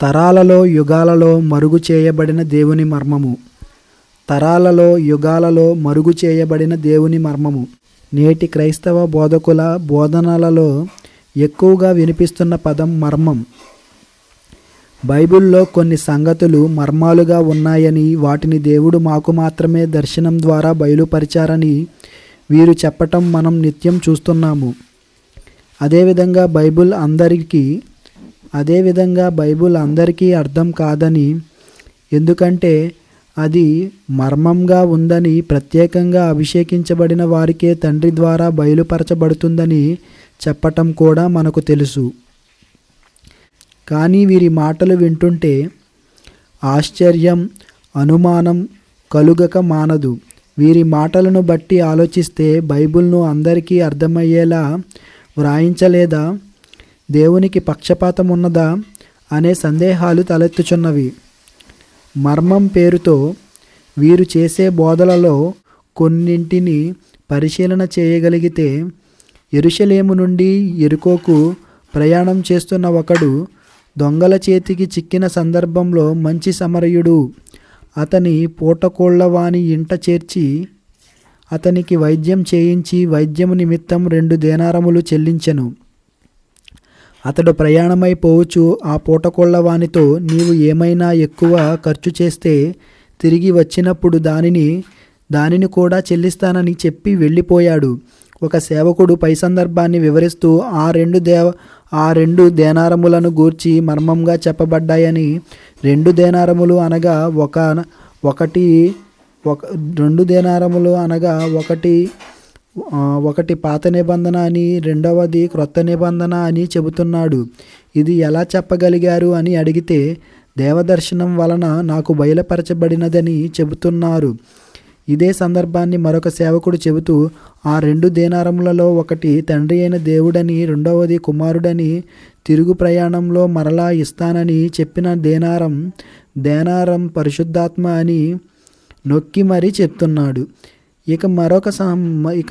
తరాలలో యుగాలలో మరుగు చేయబడిన దేవుని మర్మము. తరాలలో యుగాలలో మరుగు చేయబడిన దేవుని మర్మము. నేటి క్రైస్తవ బోధకుల బోధనలలో ఎక్కువగా వినిపిస్తున్న పదం మర్మం. బైబిల్లో కొన్ని సంగతులు మర్మాలుగా ఉన్నాయని, వాటిని దేవుడు మాకు మాత్రమే దర్శనం ద్వారా బయలుపరిచారని వీరు చెప్పటం మనం నిత్యం చూస్తున్నాము. అదేవిధంగా బైబిల్ అందరికీ అర్థం కాదని, ఎందుకంటే అది మర్మంగా ఉందని, ప్రత్యేకంగా అభిషేకించబడిన వారికే తండ్రి ద్వారా బయలుపరచబడుతుందని చెప్పటం కూడా మనకు తెలుసు. కానీ వీరి మాటలు వింటుంటే ఆశ్చర్యం, అనుమానం కలుగక మానదు. వీరి మాటలను బట్టి ఆలోచిస్తే బైబిల్ను అందరికీ అర్థమయ్యేలా వ్రాయించలేదా, దేవునికి పక్షపాతం ఉన్నదా అనే సందేహాలు తలెత్తుచున్నవి. మర్మం పేరుతో వీరు చేసే బోధలలో కొన్నింటిని పరిశీలన చేయగలిగితే, యెరూషలేము నుండి యెరికోకు ప్రయాణం చేస్తున్న ఒకడు దొంగల చేతికి చిక్కిన సందర్భంలో మంచి సమరయుడు అతని పూటకోళ్లవాని ఇంట చేర్చి అతనికి వైద్యం చేయించి వైద్యము నిమిత్తం 2 దేనారములు చెల్లించెను. అతడు ప్రయాణమై పోవచ్చు ఆ పూటకోళ్లవానితో, నీవు ఏమైనా ఎక్కువ ఖర్చు చేస్తే తిరిగి వచ్చినప్పుడు దానిని కూడా చెల్లిస్తానని చెప్పి వెళ్ళిపోయాడు. ఒక సేవకుడు పై సందర్భాన్ని వివరిస్తూ ఆ 2 దేనారములను గూర్చి మర్మంగా చెప్పబడ్డాయని, 2 దేనారములు అనగా ఒకటి పాత నిబంధన అని, రెండవది క్రొత్త నిబంధన అని చెబుతున్నాడు. ఇది ఎలా చెప్పగలిగారు అని అడిగితే, దేవదర్శనం వలన నాకు బయలుపరచబడినదని చెబుతున్నారు. ఇదే సందర్భాన్ని మరొక సేవకుడు చెబుతూ, ఆ 2 దేనారములలో ఒకటి తండ్రి అయిన దేవుడని, రెండవది కుమారుడని, తిరుగు ప్రయాణంలో మరలా ఇస్తానని చెప్పిన దేనారం పరిశుద్ధాత్మ అని నొక్కి మరీ చెప్తున్నాడు. ఇక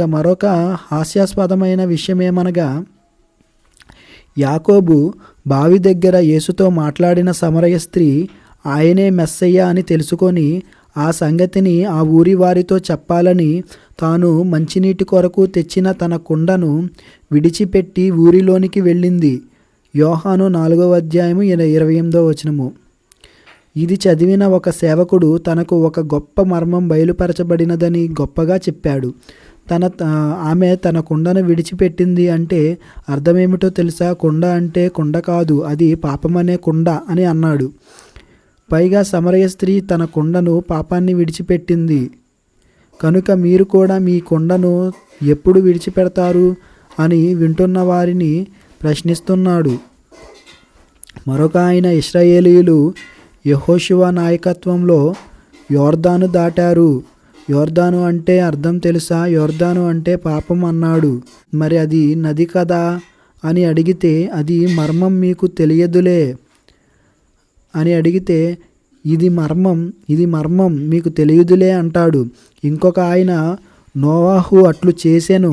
మరొక హాస్యాస్పదమైన విషయమేమనగా, యాకోబు బావి దగ్గర యేసుతో మాట్లాడిన సమరయ స్త్రీ ఆయనే మెస్సయ్య అని తెలుసుకొని ఆ సంగతిని ఆ ఊరి వారితో చెప్పాలని తాను మంచినీటి కొరకు తెచ్చిన తన కుండను విడిచిపెట్టి ఊరిలోనికి వెళ్ళింది. యోహాను 4వ అధ్యాయము 28వ వచనము. ఇది చదివిన ఒక సేవకుడు తనకు ఒక గొప్ప మర్మం బయలుపరచబడినదని గొప్పగా చెప్పాడు. ఆమె తన కుండను విడిచిపెట్టింది అంటే అర్థమేమిటో తెలుసా? కుండ అంటే కుండ కాదు, అది పాపమనే కుండ అని అన్నాడు. పైగా సమరయ స్త్రీ తన కుండను పాపాన్ని విడిచిపెట్టింది కనుక మీరు కూడా మీ కుండను ఎప్పుడు విడిచిపెడతారు అని వింటున్న వారిని ప్రశ్నిస్తున్నాడు. మరొక ఆయన, ఇశ్రాయేలీయులు యెహోషువ నాయకత్వంలో యోర్దాను దాటారు. యోర్దాను అంటే అర్థం తెలుసా? యోర్దాను అంటే పాపం అన్నాడు. మరి అది నది కదా అని అడిగితే, అది మర్మం మీకు తెలియదులే అని అడిగితే, ఇది మర్మం మీకు తెలియదులే అంటాడు. ఇంకొక ఆయన, నోవాహు అట్లు చేసెను.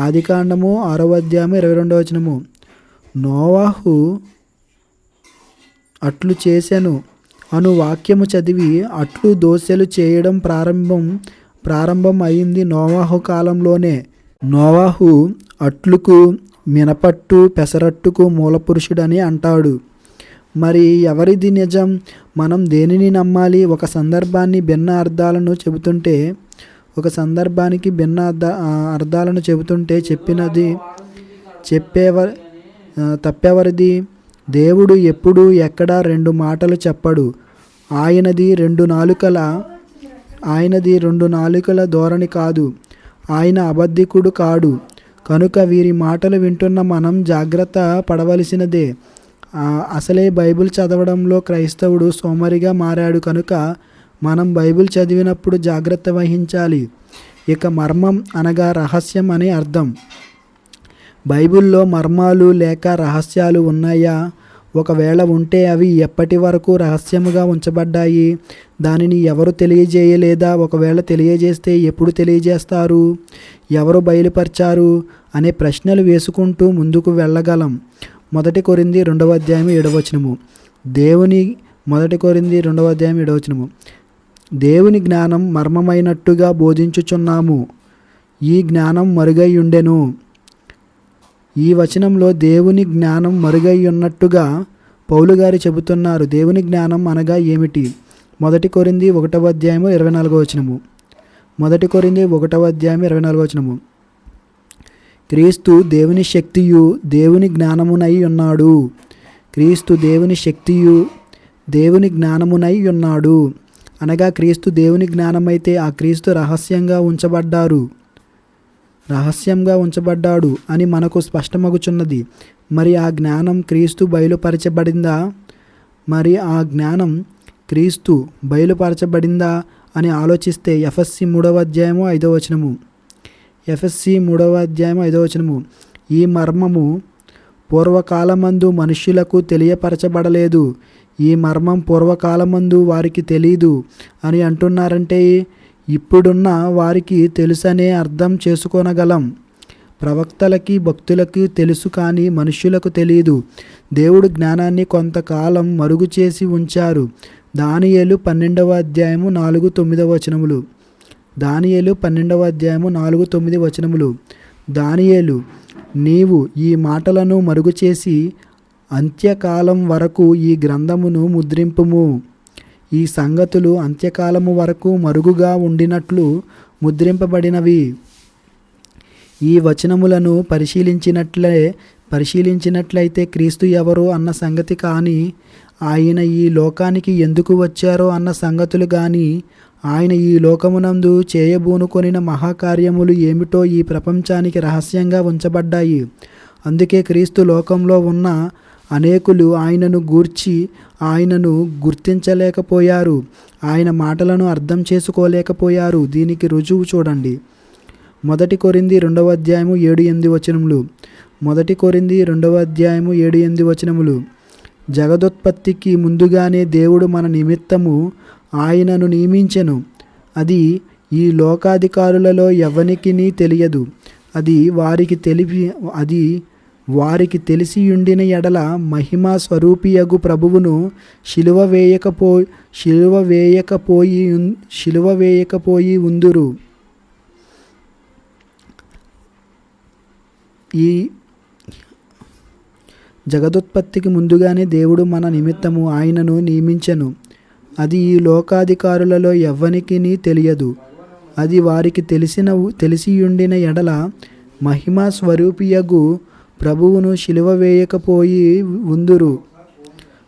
ఆదికాండము 6వ అధ్యాయం 22వ వచనము. నోవాహు అట్లు చేసెను అను వాక్యము చదివి, అట్లు దోసెలు చేయడం ప్రారంభం అయింది నోవాహు కాలంలోనే. నోవాహు అట్లుకు, మినపట్టు, పెసరట్టుకు మూలపురుషుడని అంటాడు. మరి ఎవరిది నిజం? మనం దేనిని నమ్మాలి? ఒక సందర్భానికి భిన్న అర్థాలను చెబుతుంటే తప్పెవరిది? దేవుడు ఎప్పుడు ఎక్కడ 2 మాటలు చెప్పడు. ఆయనది రెండు నాలుకల ధోరణి కాదు. ఆయన అబద్ధికుడు కాడు. కనుక వీరి మాటలు వింటున్న మనం జాగ్రత్త పడవలసినదే. అసలే బైబిల్ చదవడంలో క్రైస్తవుడు సోమరిగా మారాడు కనుక మనం బైబిల్ చదివినప్పుడు జాగ్రత్త వహించాలి. ఇక మర్మం అనగా రహస్యం అని అర్థం. బైబిల్లో మర్మాలు లేక రహస్యాలు ఉన్నాయా? ఒకవేళ ఉంటే అవి ఎప్పటి వరకు రహస్యముగా ఉంచబడ్డాయి? దానిని ఎవరు తెలియజేయలేదా? ఒకవేళ తెలియజేస్తే ఎప్పుడు తెలియజేస్తారు? ఎవరు బయలుపరిచారు అనే ప్రశ్నలు వేసుకుంటూ ముందుకు వెళ్ళగలం. 1 కొరింథీ 2వ అధ్యాయం 7వ వచనము. దేవుని 1 కొరింథీ 2:7 దేవుని జ్ఞానం మర్మమైనట్టుగా బోధించుచున్నాము, ఈ జ్ఞానం మరుగై ఉండెను. ఈ వచనంలో దేవుని జ్ఞానం మరుగై ఉన్నట్టుగా పౌలు గారు చెబుతున్నారు. దేవుని జ్ఞానం అనగా ఏమిటి? 1 కొరింథీ 1:24 1 కొరింథీ 1:24 క్రీస్తు దేవుని శక్తియు దేవుని జ్ఞానమునై ఉన్నాడు. క్రీస్తు దేవుని శక్తియు దేవుని జ్ఞానమునై ఉన్నాడు అనగా క్రీస్తు దేవుని జ్ఞానమైతే ఆ క్రీస్తు రహస్యంగా ఉంచబడ్డాడు అని మనకు స్పష్టమగుచున్నది. మరి ఆ జ్ఞానం క్రీస్తు బయలుపరచబడిందా? అని ఆలోచిస్తే ఎఫెసీ 3:5 ఈ మర్మము పూర్వకాలమందు మనుష్యులకు తెలియపరచబడలేదు, ఈ మర్మం పూర్వకాలమందు వారికి తెలీదు అని అంటున్నారంటే ఇప్పుడున్న వారికి తెలుసనే అర్థం చేసుకోనగలం. ప్రవక్తలకి భక్తులకి తెలుసు కానీ మనుష్యులకు తెలియదు. దేవుడు జ్ఞానాన్ని కొంతకాలం మరుగు చేసి ఉంచారు. దానియేలు 12:4-9 దానియేలు 12:4-9 దానియేలు, నీవు ఈ మాటలను మరుగు చేసి అంత్యకాలం వరకు ఈ గ్రంథమును ముద్రింపుము. ఈ సంగతులు అంత్యకాలము వరకు మరుగుగా ఉండినట్లు ముద్రింపబడినవి. ఈ వచనములను పరిశీలించినట్లయితే క్రీస్తు ఎవరు అన్న సంగతి కానీ, ఆయన ఈ లోకానికి ఎందుకు వచ్చారో అన్న సంగతులు కానీ, ఆయన ఈ లోకమునందు చేయబూనుకొనిన మహాకార్యములు ఏమిటో ఈ ప్రపంచానికి రహస్యంగా ఉంచబడ్డాయి. అందుకే క్రీస్తు లోకంలో ఉన్న అనేకులు ఆయనను గుర్తించలేకపోయారు, ఆయన మాటలను అర్థం చేసుకోలేకపోయారు. దీనికి రుజువు చూడండి. 1 కొరింథీ 2:7-8 1 కొరింథీ 2:7-8 జగదోత్పత్తికి ముందుగానే దేవుడు మన నిమిత్తము ఆయనను నియమించెను. అది ఈ లోకాధికారులలో ఎవ్వనికిని తెలియదు. అది వారికి తెలిసియుండిన ఎడల మహిమా స్వరూపియగు ప్రభువును శిలువ వేయకపోయి ఉందురు. ఈ జగదుత్పత్తికి ముందుగానే దేవుడు మన నిమిత్తము ఆయనను నియమించెను. అది ఈ లోకాధికారులలో ఎవ్వనికిని తెలియదు. అది వారికి తెలిసియుండిన ఎడల మహిమా స్వరూపియగు ప్రభువును శిలువ వేయకపోయి ఉందురు.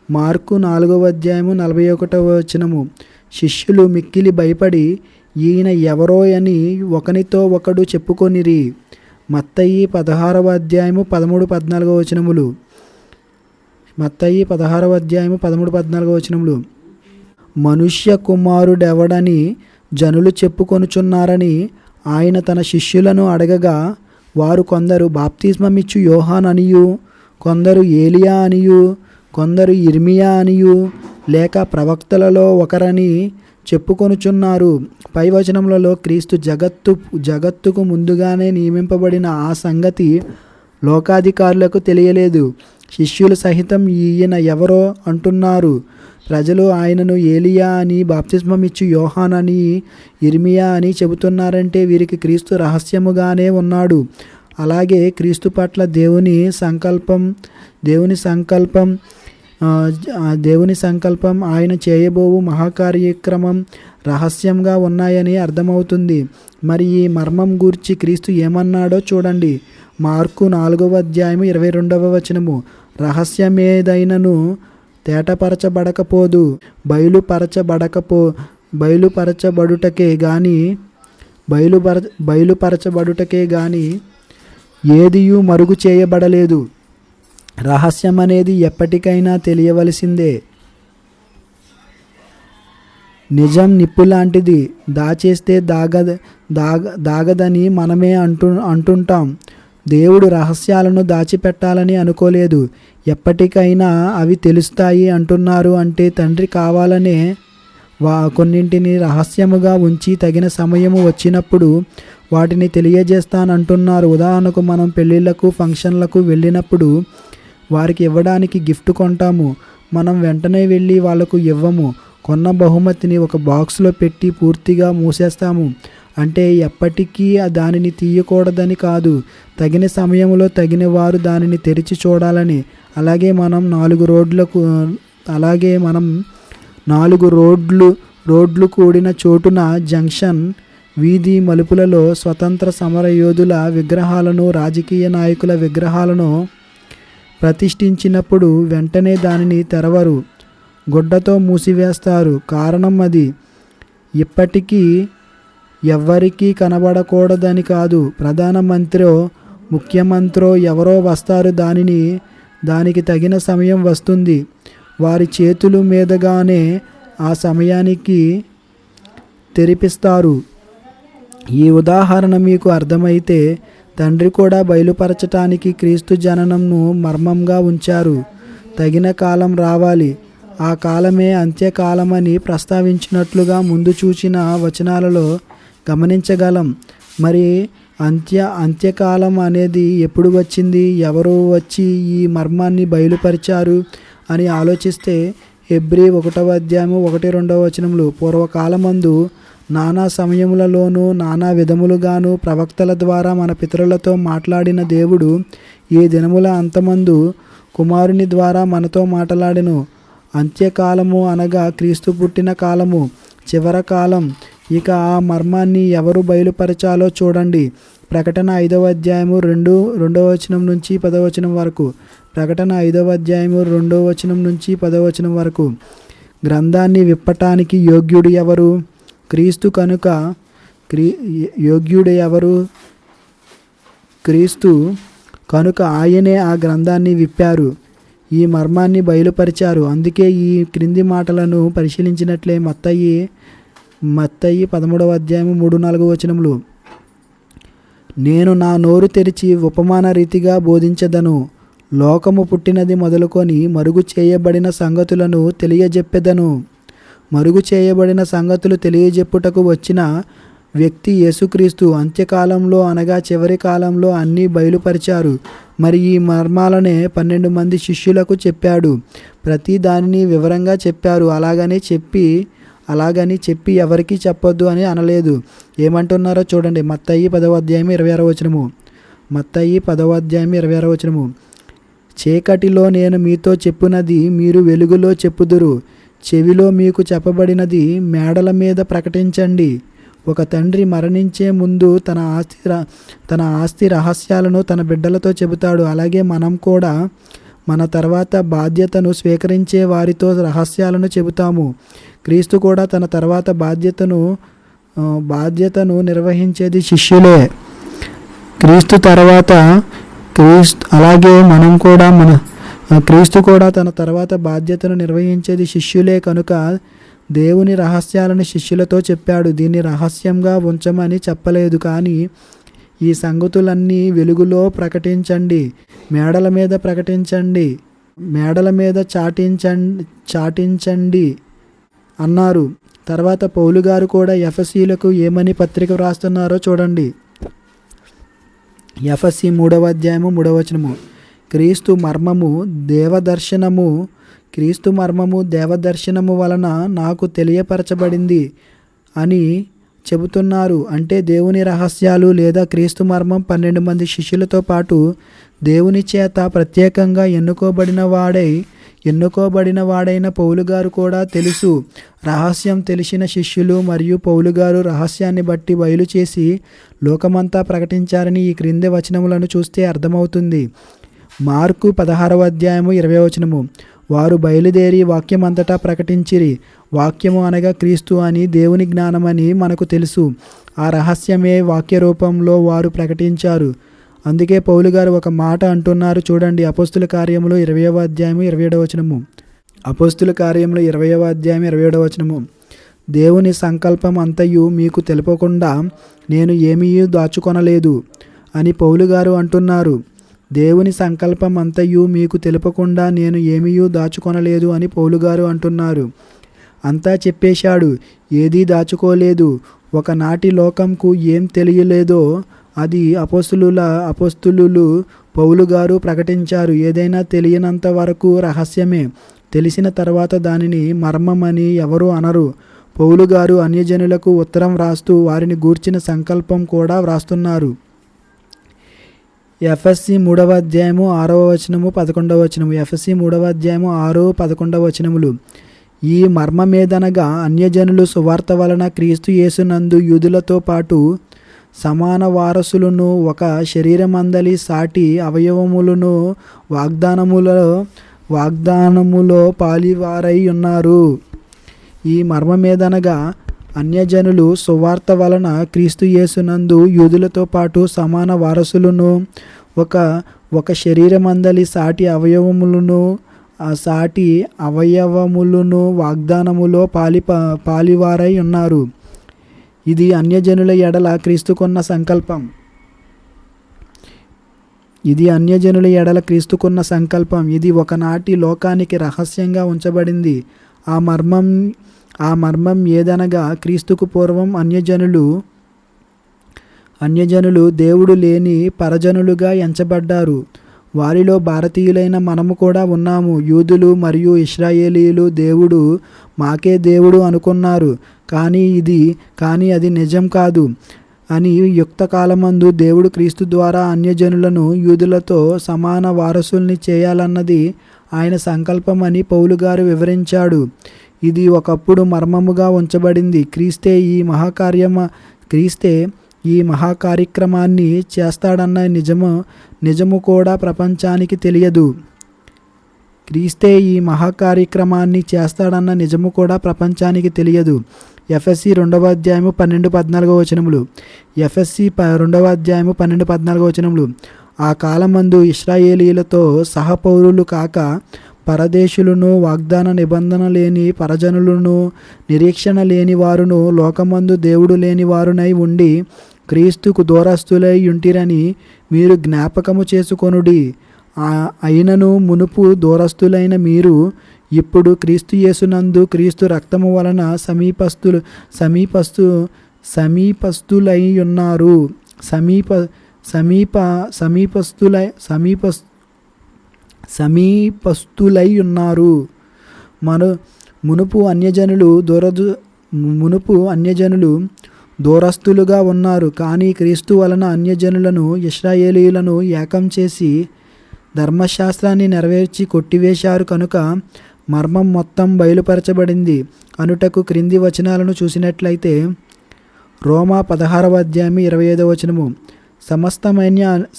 మార్కు 4:41 శిష్యులు మిక్కిలి భయపడి ఈయన ఎవరో అని ఒకనితో ఒకడు చెప్పుకొనిరి. మత్తయి 16:13-14 మత్తయి 16:13-14 మనుష్య కుమారుడెవడని జనులు చెప్పుకొనుచున్నారని ఆయన తన శిష్యులను అడగగా, వారు కొందరు బాప్తిస్మమిచ్చు యోహాన్ అనియు, కొందరు ఏలియా అనియు, కొందరు ఇర్మియా అనియు, లేక ప్రవక్తలలో ఒకరని చెప్పుకొనుచున్నారు. పై వచనములలో క్రీస్తు జగత్తుకు ముందుగానే నియమింపబడిన ఆ సంగతి లోకాధికారులకు తెలియలేదు. శిష్యులు సహితం ఈయన ఎవరో అంటున్నారు. ప్రజలు ఆయనను ఏలియా అని, బాప్తిస్మమిచ్చు యోహాన్ అని, ఇర్మియా అని చెబుతున్నారంటే వీరికి క్రీస్తు రహస్యముగానే ఉన్నాడు. అలాగే క్రీస్తు పట్ల దేవుని సంకల్పం ఆయన చేయబోవు మహాకార్యక్రమం రహస్యంగా ఉన్నాయని అర్థమవుతుంది. మరి ఈ మర్మం గూర్చి క్రీస్తు ఏమన్నాడో చూడండి. మార్కు 4:22 రహస్యమేదైనను తేటపరచబడకపోదు, బయలుపరచబడుటకే గాని ఏదియూ మరుగు చేయబడలేదు. రహస్యం అనేది ఎప్పటికైనా తెలియవలసిందే. నిజం నిప్పులాంటిది, దాచేస్తే దాగదని మనమే అంటుంటాం. దేవుడు రహస్యాలను దాచిపెట్టాలని అనుకోలేదు. ఎప్పటికైనా అవి తెలుస్తాయి అంటున్నారు. అంటే తండ్రి కావాలనే కొన్నింటిని రహస్యముగా ఉంచి తగిన సమయము వచ్చినప్పుడు వాటిని తెలియజేస్తానంటున్నారు. ఉదాహరణకు మనం పెళ్ళిళ్ళకు, ఫంక్షన్లకు వెళ్ళినప్పుడు వారికి ఇవ్వడానికి గిఫ్ట్ కొంటాము. మనం వెంటనే వెళ్ళి వాళ్లకు ఇవ్వము. కొన్న బహుమతిని ఒక బాక్స్లో పెట్టి పూర్తిగా మూసేస్తాము. అంటే ఎప్పటికీ దానిని తీయకూడదని కాదు, తగిన సమయంలో తగిన వారు దానిని తెరిచి చూడాలని. అలాగే మనం 4 రోడ్లు కూడిన చోటున జంక్షన్ వీధి మలుపులలో స్వతంత్ర సమర యోధుల విగ్రహాలను, రాజకీయ నాయకుల విగ్రహాలను ప్రతిష్ఠించినప్పుడు వెంటనే దానిని తెరవరు, గుడ్డతో మూసివేస్తారు. కారణం అది ఇప్పటికీ ఎవ్వరికీ కనబడకూడదని కాదు. ప్రధానమంత్రో ముఖ్యమంత్రో ఎవరో వస్తారు, దానికి తగిన సమయం వస్తుంది. వారి చేతుల మీదుగానే ఆ సమయానికి తెరిపిస్తారు. ఈ ఉదాహరణ మీకు అర్థమైతే తండ్రి కూడా బయలుపరచటానికి క్రీస్తు జననంను మర్మంగా ఉంచారు. తగిన కాలం రావాలి, ఆ కాలమే అంత్యకాలమని ప్రస్తావించినట్లుగా ముందు చూచిన వచనాలలో గమనించగలం. మరి అంత్యకాలం అనేది ఎప్పుడు వచ్చింది? ఎవరు వచ్చి ఈ మర్మాన్ని బయలుపరిచారు అని ఆలోచిస్తే హెబ్రీ 1:1-2 పూర్వకాలమందు నానా సమయములలోనూ నానా విధములుగాను ప్రవక్తల ద్వారా మన పితరులతో మాట్లాడిన దేవుడు ఈ దినముల అంతమందు కుమారుని ద్వారా మనతో మాట్లాడెను. అంత్యకాలము అనగా క్రీస్తు పుట్టిన కాలము, చివర కాలం. ఇక ఆ మర్మాన్ని ఎవరు బయలుపరచాలో చూడండి. ప్రకటన 5:2-10 వరకు. ప్రకటన 5:2-10 వరకు. గ్రంథాన్ని విప్పటానికి యోగ్యుడు ఎవరు? క్రీస్తు కనుక యోగ్యుడు ఎవరు? క్రీస్తు కనుక ఆయనే ఆ గ్రంథాన్ని విప్పారు, ఈ మర్మాన్ని బయలుపరిచారు. అందుకే ఈ క్రింది మాటలను పరిశీలించినట్లే మత్తయి 13:3-4 నేను నా నోరు తెరిచి ఉపమాన రీతిగా బోధించెదను, లోకము పుట్టినది మొదలుకొని మరుగు చేయబడిన సంగతులను తెలియజెప్పెదను. మరుగు చేయబడిన సంగతులు తెలియజెప్పుటకు వచ్చిన వ్యక్తి యేసుక్రీస్తు. అంత్యకాలంలో అనగా చివరి కాలంలో అన్నీ బయలుపరిచారు. మరి ఈ మర్మాలనే 12 మంది శిష్యులకు చెప్పాడు. ప్రతి దానిని వివరంగా చెప్పారు. అలాగని చెప్పి ఎవరికీ చెప్పొద్దు అని అనలేదు. ఏమంటున్నారో చూడండి. మత్తయి 10:26. మత్తయి 10:26. చీకటిలో నేను మీతో చెప్పునది మీరు వెలుగులో చెప్పుదురు, చెవిలో మీకు చెప్పబడినది మేడల మీద ప్రకటించండి. ఒక తండ్రి మరణించే ముందు తన ఆస్తి రహస్యాలను తన బిడ్డలతో చెబుతాడు. అలాగే మనం కూడా మన తర్వాత బాధ్యతను స్వీకరించే వారితో రహస్యాలను చెబుతాము. క్రీస్తు కూడా తన తర్వాత బాధ్యతను నిర్వహించేది శిష్యులే. అలాగే మనం కూడా క్రీస్తు కూడా తన తర్వాత బాధ్యతను నిర్వహించేది శిష్యులే కనుక దేవుని రహస్యాలను శిష్యులతో చెప్పాడు. దీన్ని రహస్యంగా ఉంచమని చెప్పలేదు, కానీ ఈ సంగతులన్నీ వెలుగులో ప్రకటించండి, మేడల మీద ప్రకటించండి, మేడల మీద చాటించండి అన్నారు. తర్వాత పౌలు గారు కూడా ఎఫెసీయులకు ఏమని పత్రిక వ్రాస్తున్నారో చూడండి. ఎఫెసీ 3:3 క్రీస్తు మర్మము దేవదర్శనము వలన నాకు తెలియపరచబడింది అని చెబుతున్నారు. అంటే దేవుని రహస్యాలు లేదా క్రీస్తు మర్మం 12 మంది శిష్యులతో పాటు దేవుని చేత ప్రత్యేకంగా ఎన్నుకోబడిన వాడైన పౌలు గారు కూడా తెలుసు. రహస్యం తెలిసిన శిష్యులు మరియు పౌలు గారు రహస్యాన్ని బట్టి బయలు చేసి లోకమంతా ప్రకటించారని ఈ క్రింది వచనములను చూస్తే అర్థమవుతుంది. మార్కు 16:20 వారు బయలుదేరి వాక్యమంతటా ప్రకటించిరి. వాక్యము అనగా క్రీస్తు అని దేవుని జ్ఞానమని మనకు తెలుసు. ఆ రహస్యమే వాక్య రూపంలో వారు ప్రకటించారు. అందుకే పౌలు గారు ఒక మాట అంటున్నారు చూడండి. అపోస్తుల కార్యములు 20:27. అపోస్తుల కార్యములు 20:27 దేవుని సంకల్పం అంతయు మీకు తెలుపకుండా నేను ఏమీ దాచుకొనలేదు అని పౌలు గారు అంటున్నారు. దేవుని సంకల్పం అంతయు మీకు తెలుపకుండా నేను ఏమీ దాచుకొనలేదు అని పౌలు గారు అంటున్నారు. అంతా చెప్పేశాడు, ఏదీ దాచుకోలేదు. ఒకనాటి లోకంకు ఏం తెలియలేదో అది అపోస్తులు పౌలు గారు ప్రకటించారు. ఏదైనా తెలియనంత వరకు రహస్యమే, తెలిసిన తర్వాత దానిని మర్మమని ఎవరు అనరు. పౌలు గారు అన్యజనులకు ఉత్తరం వ్రాస్తూ వారిని గూర్చిన సంకల్పం కూడా వ్రాస్తున్నారు. ఎఫ్ఎస్సి 3వ అధ్యాయము 6వ వచనము 11వ వచనము. ఎఫ్ఎస్సి 3వ అధ్యాయము 6, 11 వచనములు. ఈ మర్మమేదనగా అన్యజనులు సువార్త వలన క్రీస్తు యేసునందు యూదులతో పాటు సమాన వారసులను, ఒక శరీరమందలి సాటి అవయవములను వాగ్దానములో పాలివారై ఉన్నారు. ఈ మర్మమేదనగా అన్యజనులు సువార్త వలన క్రీస్తు యేసునందు యూదులతో పాటు సమాన వారసులను, ఒక శరీరమందలి సాటి అవయవములను వాగ్దానములో పాలివారై ఉన్నారు. ఇది అన్యజనుల ఎడల క్రీస్తుకున్న సంకల్పం. ఇది ఒకనాటి లోకానికి రహస్యంగా ఉంచబడింది. ఆ మర్మం ఏదనగా క్రీస్తుకు పూర్వం అన్యజనులు దేవుడు లేని పరజనులుగా ఎంచబడ్డారు. వారిలో భారతీయులైన మనము కూడా ఉన్నాము. యూదులు మరియు ఇశ్రాయేలీయులు దేవుడు మాకే దేవుడు అనుకున్నారు, కానీ అది నిజం కాదు అని యుక్త కాలమందు దేవుడు క్రీస్తు ద్వారా అన్యజనులను యూదులతో సమాన వారసుల్ని చేయాలన్నది ఆయన సంకల్పం అని పౌలు గారు వివరించాడు. ఇది ఒకప్పుడు మర్మముగా ఉంచబడింది. క్రీస్తే ఈ మహాకార్యక్రమాన్ని చేస్తాడన్న నిజము కూడా ప్రపంచానికి తెలియదు. ఎఫ్ఎస్సి 2వ అధ్యాయము 12-14 వచనములు. ఎఫ్ఎస్సి 2వ అధ్యాయము 12-14 వచనములు. ఆ కాలమందు ఇశ్రాయేలీయులతో సహపౌరులు కాక పరదేశులను, వాగ్దాన నిబంధన లేని పరజనులను, నిరీక్షణ లేని వారును, లోకమందు దేవుడు లేని వారునై ఉండి క్రీస్తుకు దూరస్తులై ఉంటిరని మీరు జ్ఞాపకము చేసుకొనుడి. అయినను మునుపు దూరస్తులైన మీరు ఇప్పుడు క్రీస్తు యేసునందు క్రీస్తు రక్తము వలన సమీపస్తులై ఉన్నారు. సమీపస్తులై ఉన్నారు. మునుపు అన్యజనులు దూరస్తులుగా ఉన్నారు. కానీ క్రీస్తు వలన అన్యజనులను ఇశ్రాయేలీయులను ఏకం చేసి ధర్మశాస్త్రాన్ని నెరవేర్చి కొట్టివేశారు కనుక మర్మం మొత్తం బయలుపరచబడింది అనుటకు క్రింది వచనాలను చూసినట్లయితే రోమా 16వ అధ్యాయం 25వ వచనము.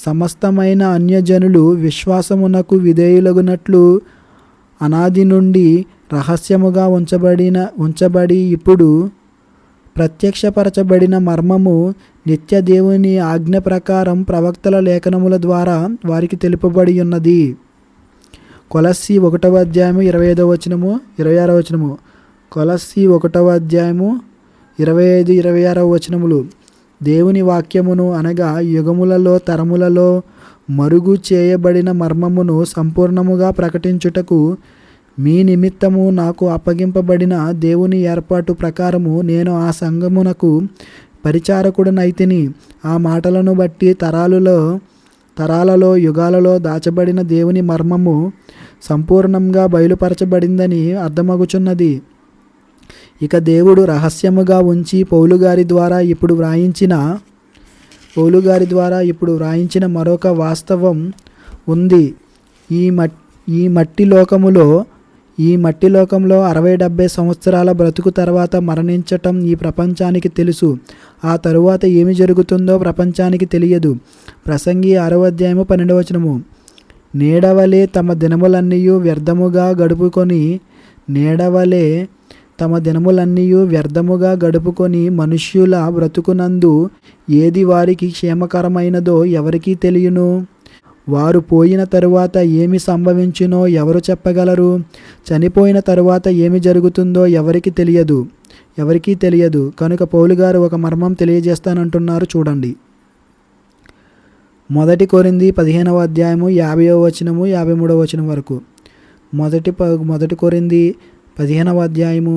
సమస్తమైన అన్యజనులు విశ్వాసమునకు విధేయులగునట్లు అనాది నుండి రహస్యముగా ఉంచబడి ఇప్పుడు ప్రత్యక్షపరచబడిన మర్మము నిత్య దేవుని ఆజ్ఞ ప్రకారం ప్రవక్తల లేఖనముల ద్వారా వారికి తెలుపబడి ఉన్నది. కొలస్సీ 1వ అధ్యాయము 25వ వచనము 26వ వచనము. కొలస్సీ 1వ అధ్యాయము 25-26వ వచనములు. దేవుని వాక్యమును అనగా యుగములలో తరములలో మరుగు చేయబడిన మర్మమును సంపూర్ణముగా ప్రకటించుటకు మీ నిమిత్తము నాకు అప్పగింపబడిన దేవుని ఏర్పాటు ప్రకారము నేను ఆ సంఘమునకు పరిచారకుడనైతిని. ఆ మాటలను బట్టి తరాలలో యుగాలలో దాచబడిన దేవుని మర్మము సంపూర్ణంగా బయలుపరచబడిందని అర్థమగుచున్నది. ఇక దేవుడు రహస్యముగా ఉంచి పౌలు గారి ద్వారా ఇప్పుడు వ్రాయించిన మరొక వాస్తవం ఉంది. ఈ మట్టి లోకములో 60-70 సంవత్సరాల బ్రతుకు తర్వాత మరణించటం ఈ ప్రపంచానికి తెలుసు. ఆ తరువాత ఏమి జరుగుతుందో ప్రపంచానికి తెలియదు. ప్రసంగి 6వ అధ్యాయము 12వ వచనము. నీడవలే తమ దినములన్నీయు వ్యర్థముగా గడుపుకొని మనుష్యుల బ్రతుకునందు ఏది వారికి క్షేమకరమైనదో ఎవరికీ తెలియను. వారు పోయిన తరువాత ఏమి సంభవించునో ఎవరు చెప్పగలరు? చనిపోయిన తరువాత ఏమి జరుగుతుందో ఎవరికీ తెలియదు. కనుక పౌలు గారు ఒక మర్మం తెలియజేస్తానంటున్నారు. చూడండి. 1 కొరింథీ 15వ అధ్యాయము 50వ వచనము 53వ వచనం వరకు. 1 కొరింథీ 15వ అధ్యాయము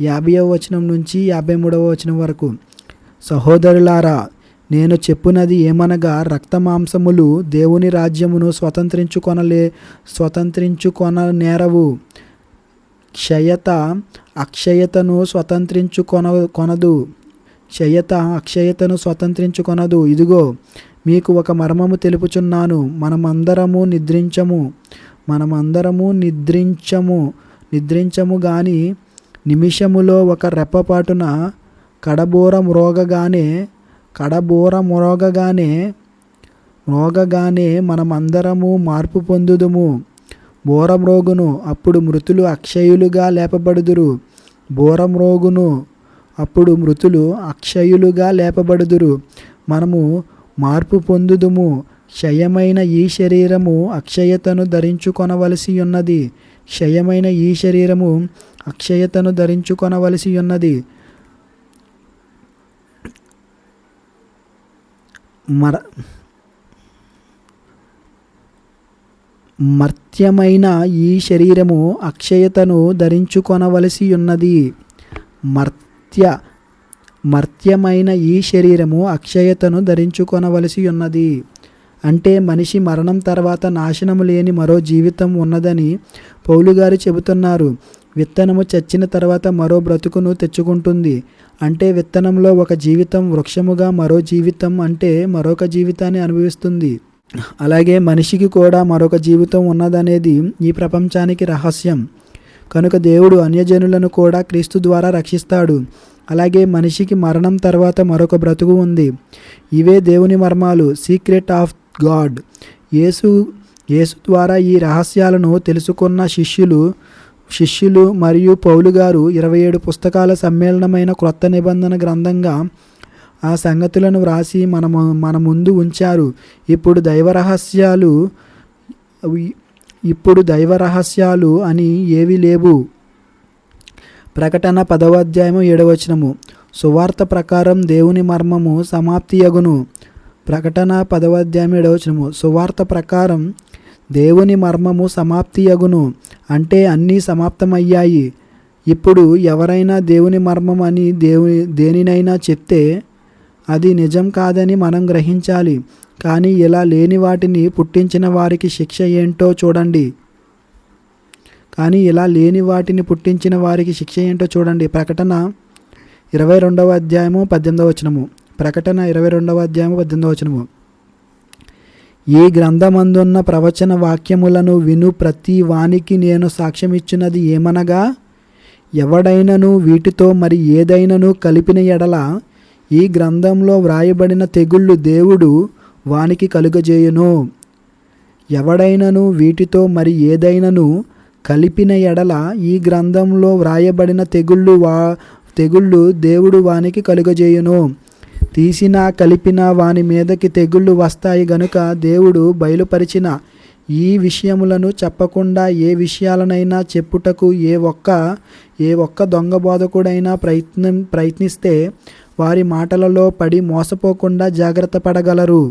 50వ వచనం నుంచి 53వ వచనం వరకు. సహోదరులారా, నేను చెప్పునది ఏమనగా రక్తమాంసములు దేవుని రాజ్యమును స్వతంత్రించుకొననేరవు. క్షయత అక్షయతను స్వతంత్రించుకొనదు. ఇదిగో మీకు ఒక మర్మము తెలుపుచున్నాను, మనమందరము నిద్రించము గాని నిమిషములో ఒక రెప్పపాటున కడబోర మ్రోగగానే మనమందరము మార్పు పొందుదుము. బోర మ్రోగును, అప్పుడు మృతులు అక్షయులుగా లేపబడుదురు. మనము మార్పు పొందుదుము. క్షయమైన ఈ శరీరము అక్షయతను ధరించుకొనవలసి ఉన్నది. మర్త్యమైన ఈ శరీరము అక్షయతను ధరించుకొనవలసి ఉన్నది. మర్త్యమైన ఈ శరీరము అక్షయతను ధరించుకొనవలసి ఉన్నది. అంటే మనిషి మరణం తర్వాత నాశనము లేని మరో జీవితం ఉన్నదని పౌలు గారు చెబుతున్నారు. విత్తనము చచ్చిన తర్వాత మరో బ్రతుకును తెచ్చుకుంటుంది. అంటే విత్తనంలో ఒక జీవితం వృక్షముగా మరో జీవితం అంటే మరొక జీవితాన్ని అనుభవిస్తుంది. అలాగే మనిషికి కూడా మరొక జీవితం ఉన్నదనేది ఈ ప్రపంచానికి రహస్యం. కనుక దేవుడు అన్యజనులను కూడా క్రీస్తు ద్వారా రక్షిస్తాడు. అలాగే మనిషికి మరణం తర్వాత మరొక బ్రతుకు ఉంది. ఇవే దేవుని మర్మాలు, సీక్రెట్ ఆఫ్ గాడ్. యేసు ద్వారా ఈ రహస్యాలను తెలుసుకున్న శిష్యులు మరియు పౌలు గారు 27 పుస్తకాల సమ్మేళనమైన క్రొత్త నిబంధన గ్రంథంగా ఆ సంగతులను వ్రాసి మన ముందు ఉంచారు. ఇప్పుడు దైవ రహస్యాలు అని ఏవి లేవు. ప్రకటన 10వ అధ్యాయము 7వ వచనము. సువార్త ప్రకారం దేవుని మర్మము సమాప్తియగును. ప్రకటన 10వ అధ్యాయం 7వ వచనము. సువార్త ప్రకారం దేవుని మర్మము సమాప్తియగును అంటే అన్నీ సమాప్తమయ్యాయి. ఇప్పుడు ఎవరైనా దేవుని మర్మం అని దేనినైనా చెప్తే అది నిజం కాదని మనం గ్రహించాలి. కానీ ఇలా లేని వాటిని పుట్టించిన వారికి శిక్ష ఏంటో చూడండి. ప్రకటన 22వ అధ్యాయము 18వ వచనము. ప్రకటన 22వ అధ్యాయము 18వ వచనము. ఈ గ్రంథమందున్న ప్రవచన వాక్యములను విను ప్రతి వానికి నేను సాక్ష్యమిచ్చున్నది ఏమనగా, ఎవడైనను వీటితో మరి ఏదైనను కలిపిన ఎడల ఈ గ్రంథంలో వ్రాయబడిన తెగుళ్ళు దేవుడు వానికి కలుగజేయును. ఎవడైనను వీటితో మరి ఏదైనను కలిపిన ఎడల ఈ గ్రంథంలో వ్రాయబడిన తెగుళ్ళు దేవుడు వానికి కలుగజేయును. తీసినా కలిపినా వాని మీదకి తెగుళ్ళు వస్తాయి గనుక దేవుడు బయలుపరిచిన ఈ విషయములను చెప్పకుండా ఏ విషయాలనైనా చెప్పుటకు ఏ ఒక్క దొంగ బోధకుడైనా ప్రయత్నిస్తే వారి మాటలలో పడి మోసపోకుండా జాగ్రత్త పడగలరు.